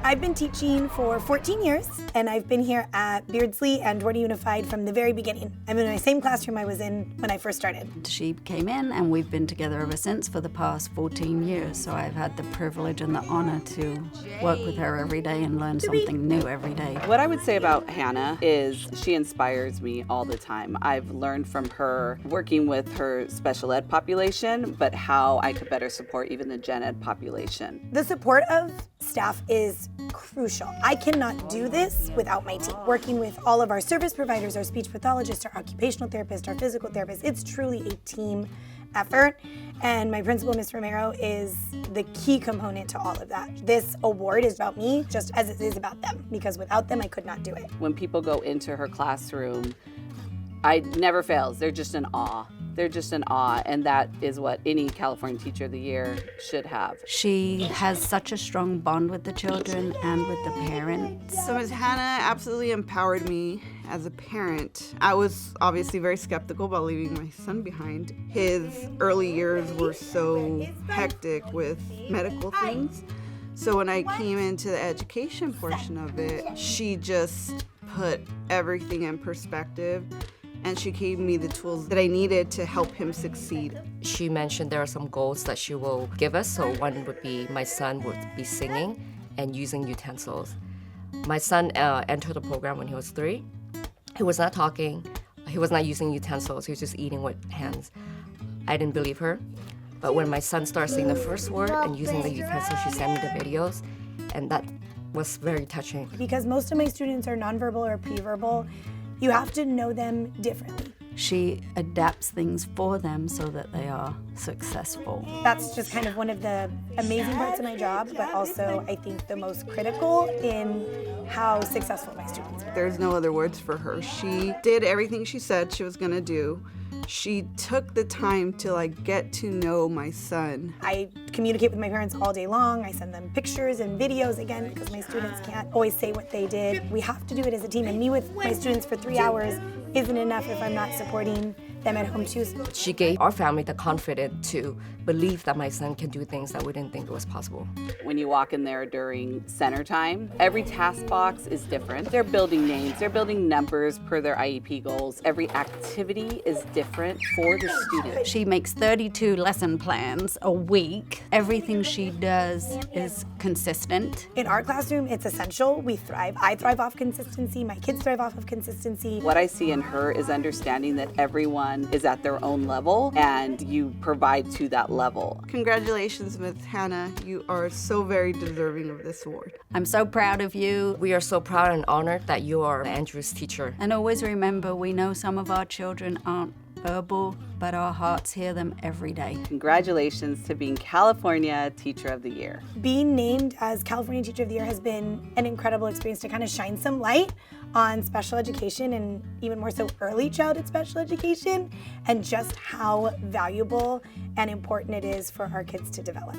I've been teaching for 14 years, and I've been here at Beardsley and Dwarta Unified from the very beginning. I'm in my same classroom I was in when I first started. She came in, and we've been together ever since for the past 14 years, so I've had the privilege and the honor to work with her every day and learn something new every day. What I would say about Hannah is she inspires me all the time. I've learned from her working with her special ed population, but how I could better support even the gen ed population. The support of staff is crucial. I cannot do this without my team. Working with all of our service providers, our speech pathologists, our occupational therapists, our physical therapists, it's truly a team effort. And my principal, Ms. Romero, is the key component to all of that. This award is about me just as it is about them, because without them, I could not do it. When people go into her classroom, I never fails. They're just in awe. They're just in awe, and that is what any California Teacher of the Year should have. She has such a strong bond with the children and with the parents. So Ms. Hannah absolutely empowered me as a parent. I was obviously very skeptical about leaving my son behind. His early years were so hectic with medical things. So when I came into the education portion of it, she just put everything in perspective, and she gave me the tools that I needed to help him succeed. She mentioned there are some goals that she will give us. So one would be my son would be singing and using utensils. My son entered the program when he was 3. He was not talking. He was not using utensils. He was just eating with hands. I didn't believe her. But when my son started saying the first word and using the utensils, she sent me the videos, and that was very touching. Because most of my students are nonverbal or pre-verbal, you have to know them differently. She adapts things for them so that they are successful. That's just kind of one of the amazing parts of my job, but also I think the most critical in how successful my students are. There's no other words for her. She did everything she said she was gonna do. She took the time to get to know my son. I communicate with my parents all day long. I send them pictures and videos, again, because my students can't always say what they did. We have to do it as a team, and me with my students for 3 hours isn't enough if I'm not supporting them at home too. She gave our family the confidence to believe that my son can do things that we didn't think was possible. When you walk in there during center time, every task box is different. They're building names, they're building numbers per their IEP goals. Every activity is different for the student. She makes 32 lesson plans a week. Everything she does is consistent. In our classroom, it's essential. We thrive. I thrive off consistency. My kids thrive off of consistency. What I see in her is understanding that everyone is at their own level, and you provide to that level. Congratulations, Ms. Hannah. You are so very deserving of this award. I'm so proud of you. We are so proud and honored that you are Andrew's teacher. And always remember, we know some of our children aren't verbal, but our hearts hear them every day. Congratulations to being California Teacher of the Year. Being named as California Teacher of the Year has been an incredible experience to kind of shine some light on special education, and even more so early childhood special education, and just how valuable and important it is for our kids to develop.